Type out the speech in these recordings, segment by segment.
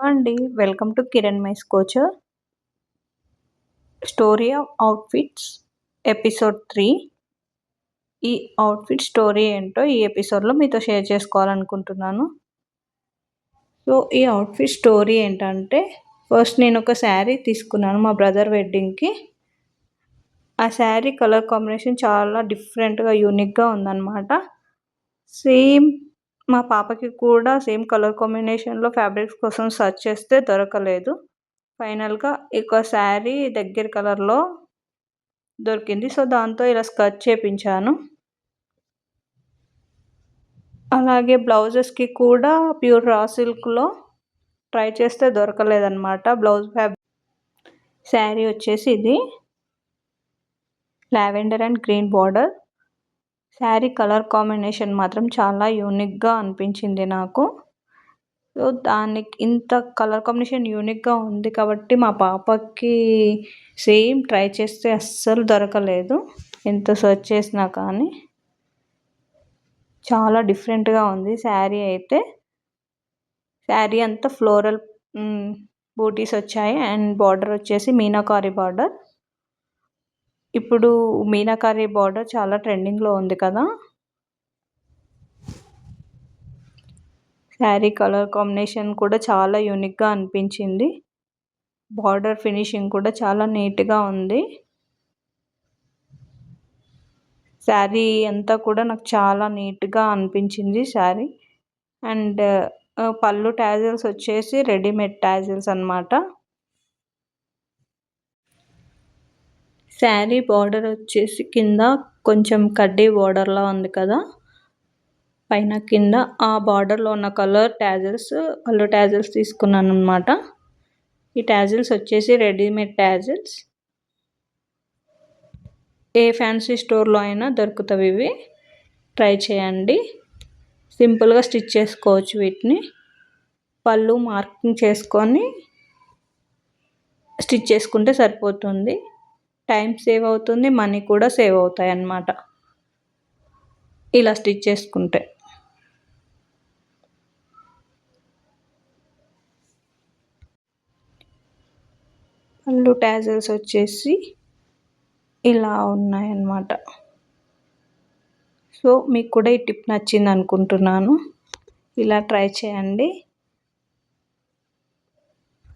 అండి. Welcome to Kiran Mai's couture. Story of outfits episode 3. ఈ outfit story ఏంటో ఈ ఎపిసోడ్‌లో మీతో షేర్ చేసుకోవాలనుకుంటున్నాను. సో, ఈ అవుట్‌ఫిట్ స్టోరీ ఏంటంటే, ఫస్ట్ నేనొక శారీ తీసుకున్నాను మా బ్రదర్ వెడ్డింగ్‌కి. ఆ శారీ కలర్ కాంబినేషన్ చాలా డిఫరెంట్‌గా, యూనిక్‌గా ఉందన్నమాట. సేమ్ మా పాపకి కూడా సేమ్ కలర్ కాంబినేషన్‌లో ఫ్యాబ్రిక్స్ కోసం సెర్చ్ చేస్తే దొరకలేదు. ఫైనల్‌గా ఒక శారీ దగ్గర కలర్‌లో దొరికింది. సో, దాంతో ఇలా స్కర్ట్ చేపించాను. అలాగే బ్లౌజెస్‌కి కూడా ప్యూర్ రా సిల్క్‌లో ట్రై చేస్తే దొరకలేదనమాట. శారీ వచ్చేసి ఇది lavender and green border. Sari colour combination మాత్రం చాలా యూనిక్‌గా అనిపించింది నాకు. సో, దానికి ఇంత కలర్ కాంబినేషన్ యూనిక్‌గా ఉంది కాబట్టి మా పాపకి సేమ్ ట్రై చేస్తే అస్సలు దొరకలేదు. ఎంత సెర్చ్ చేసినా కానీ. చాలా డిఫరెంట్‌గా ఉంది శారీ అయితే. శారీ అంతా ఫ్లోరల్ బూటీస్ వచ్చాయి అండ్ బార్డర్ వచ్చేసి మీనాకారి బార్డర్. ఇప్పుడు మీనాకారి బార్డర్ చాలా ట్రెండింగ్‌లో ఉంది కదా. శారీ కలర్ కాంబినేషన్ కూడా చాలా యూనిక్‌గా అనిపించింది. బార్డర్ ఫినిషింగ్ కూడా చాలా నీట్‌గా ఉంది. శారీ అంతా కూడా నాకు చాలా నీట్‌గా అనిపించింది శారీ. అండ్ పళ్ళు టాజిల్స్ వచ్చేసి రెడీమేడ్ టాజిల్స్ అన్నమాట. శారీ బార్డర్ వచ్చేసి కింద కొంచెం కడ్డీ బార్డర్‌లా ఉంది కదా. పైన కింద ఆ బార్డర్‌లో ఉన్న కలర్ టాజిల్స్, పళ్ళు టాజిల్స్ తీసుకున్నానన్నమాట. ఈ టాజిల్స్ వచ్చేసి రెడీమేడ్ టాజిల్స్. ఏ ఫ్యాన్సీ స్టోర్‌లో అయినా దొరుకుతాయి ఇవి. ట్రై చేయండి. సింపుల్‌గా స్టిచ్ చేసుకోవచ్చు వీటిని. పళ్ళు మార్కింగ్ చేసుకొని స్టిచ్ చేసుకుంటే సరిపోతుంది. టైం సేవ్ అవుతుంది, మనీ కూడా సేవ్ అవుతాయి అన్నమాట ఇలా స్టిచ్ చేసుకుంటే. పళ్ళు టాజిల్స్ వచ్చేసి ఇలా ఉన్నాయన్నమాట. సో, మీకు కూడా ఈ టిప్ నచ్చింది అనుకుంటున్నాను. ఇలా ట్రై చేయండి.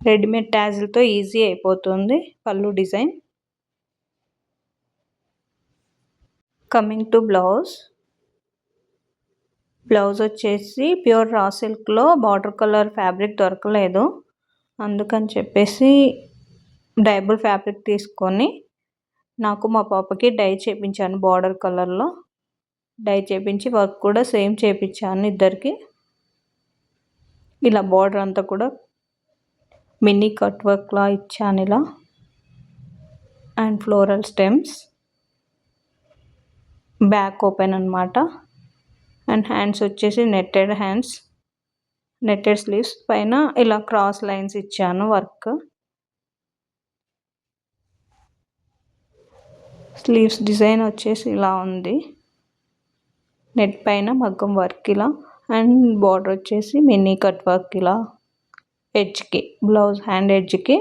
రెడీమేడ్ టాజిల్‌తో ఈజీ అయిపోతుంది పళ్ళు design. Coming to blouse. Blouse వచ్చేసి ప్యూర్ రా సిల్క్‌లో బార్డర్ కలర్ ఫ్యాబ్రిక్ దొరకలేదు. అందుకని చెప్పేసి డైబుల్ ఫ్యాబ్రిక్ తీసుకొని నాకు మా పాపకి డై చేపించాను బార్డర్ కలర్‌లో. డై చేపించి వర్క్ కూడా సేమ్ చేపించాను ఇద్దరికి. ఇలా బార్డర్ అంతా కూడా మినీ కట్ వర్క్‌లా ఇచ్చాను ఇలా. And floral stems. Back open అన్నమాట. అండ్ హ్యాండ్స్ వచ్చేసి నెట్టెడ్ హ్యాండ్స్. నెట్టెడ్ స్లీవ్స్ పైన ఇలా క్రాస్ లైన్స్ ఇచ్చాను వర్క్. స్లీవ్స్ డిజైన్ వచ్చేసి ఇలా ఉంది. నెట్ పైన మగ్గం వర్క్ ఇలా. అండ్ బార్డర్ వచ్చేసి మినీ కట్ వర్క్ ఇలా ఎడ్జ్‌కి, బ్లౌజ్ హ్యాండ్ ఎడ్జ్‌కి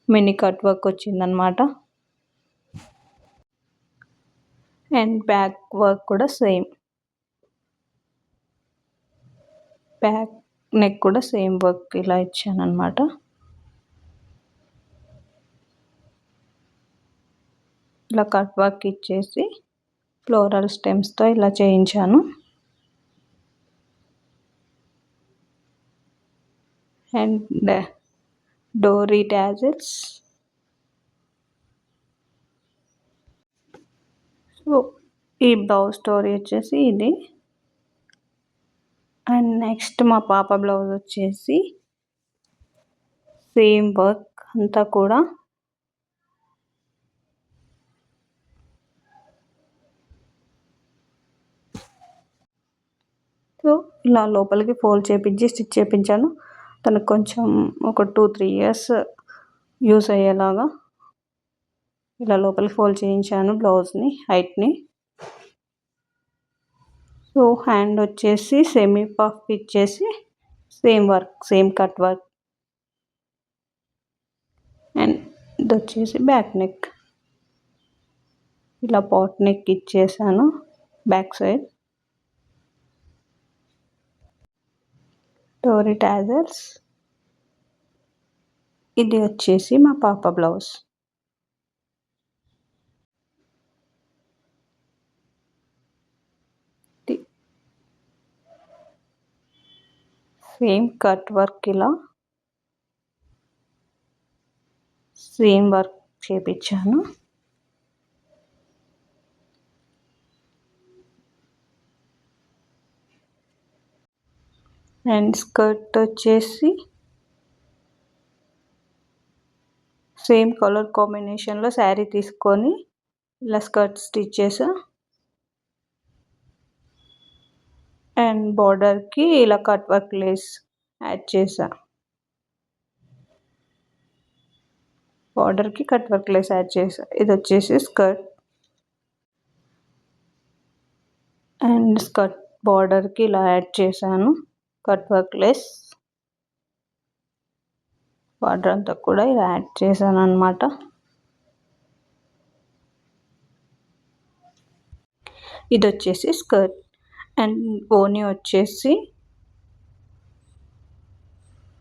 మినీ కట్ వర్క్ వచ్చిందనమాట. అండ్ బ్యాక్ వర్క్ కూడా సేమ్. బ్యాక్ నెక్ కూడా సేమ్ వర్క్ ఇలా ఇచ్చానన్నమాట. ఇలా కట్ వర్క్ ఇచ్చేసి ఫ్లోరల్ స్టెమ్స్‌తో ఇలా చేయించాను. అండ్ డోరీ టాజిల్స్. సో, ఈ బ్లౌజ్ స్టోరీ వచ్చేసి ఇది. అండ్ నెక్స్ట్ మా పాప బ్లౌజ్ వచ్చేసి సేమ్ వర్క్ అంతా కూడా. సో, ఇలా లోపలికి ఫోల్డ్ చేపించి స్టిచ్ చేపించాను. తనకు కొంచెం ఒక 2-3 ఇయర్స్ యూజ్ అయ్యేలాగా ఇలా లోపలికి ఫోల్డ్ చేయించాను బ్లౌజ్ని హైట్‌ని. సో, హ్యాండ్ వచ్చేసి సెమీ పఫ్ ఇచ్చేసి same work, same cut work ఇది వచ్చేసి బ్యాక్ నెక్. ఇలా పాట్ నెక్ ఇచ్చేసాను బ్యాక్ సైడ్. డోరీ టాజల్స్. ఇది వచ్చేసి మా పాప బ్లౌజ్. సేమ్ కట్ వర్క్, ఇలా సేమ్ వర్క్ చేపించాను. అండ్ స్కర్ట్ వచ్చేసి సేమ్ కలర్ కాంబినేషన్లో శారీ తీసుకొని ఇలా స్కర్ట్ స్టిచ్ చేసా. అండ్ బార్డర్కి ఇలా కట్ వర్క్ లేస్ యాడ్ చేసా. బార్డర్కి కట్ వర్క్ లేస్ యాడ్ చేసా. ఇది వచ్చేసి స్కర్ట్. అండ్ స్కర్ట్ బార్డర్కి ఇలా యాడ్ చేశాను కట్ వర్క్ లేస్. బార్డర్ అంతా కూడా ఇలా యాడ్ చేశాను అన్నమాట. ఇది వచ్చేసి స్కర్ట్. అండ్ ఓనీ వచ్చేసి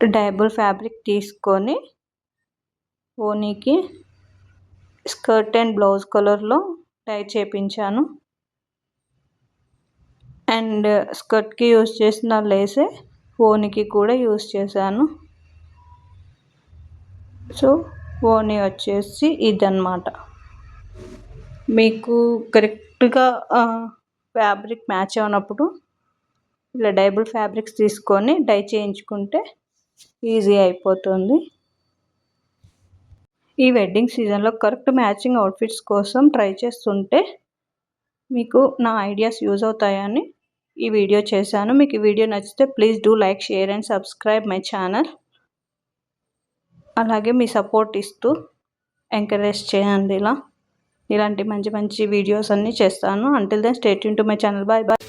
డైబుల్ ఫ్యాబ్రిక్ తీసుకొని ఓనీకి స్కర్ట్ అండ్ బ్లౌజ్ కలర్లో టై చేపించాను. అండ్ స్కర్ట్కి యూజ్ చేసిన లేసే ఓనీకి కూడా యూజ్ చేశాను. సో ఓనీ వచ్చేసి ఇదన్నమాట. మీకు కరెక్ట్గా ఫ్యాబ్రిక్ మ్యాచ్ అయినప్పుడు ఇలా డైబుల్ ఫ్యాబ్రిక్స్ తీసుకొని డై చేయించుకుంటే ఈజీ అయిపోతుంది. ఈ వెడ్డింగ్ సీజన్లో కరెక్ట్ మ్యాచింగ్ అవుట్ఫిట్స్ కోసం ట్రై చేస్తుంటే మీకు నా ఐడియాస్ యూజ్ అవుతాయని ఈ వీడియో చేశాను. మీకు ఈ వీడియో నచ్చితే please do like, share and subscribe my channel. అలాగే మీ సపోర్ట్ ఇస్తూ ఎంకరేజ్ చేయండి. ఇలాంటి మంచి మంచి వీడియోస్ అన్నీ చేస్తాను. Until then stay tune to my channel. Bye bye.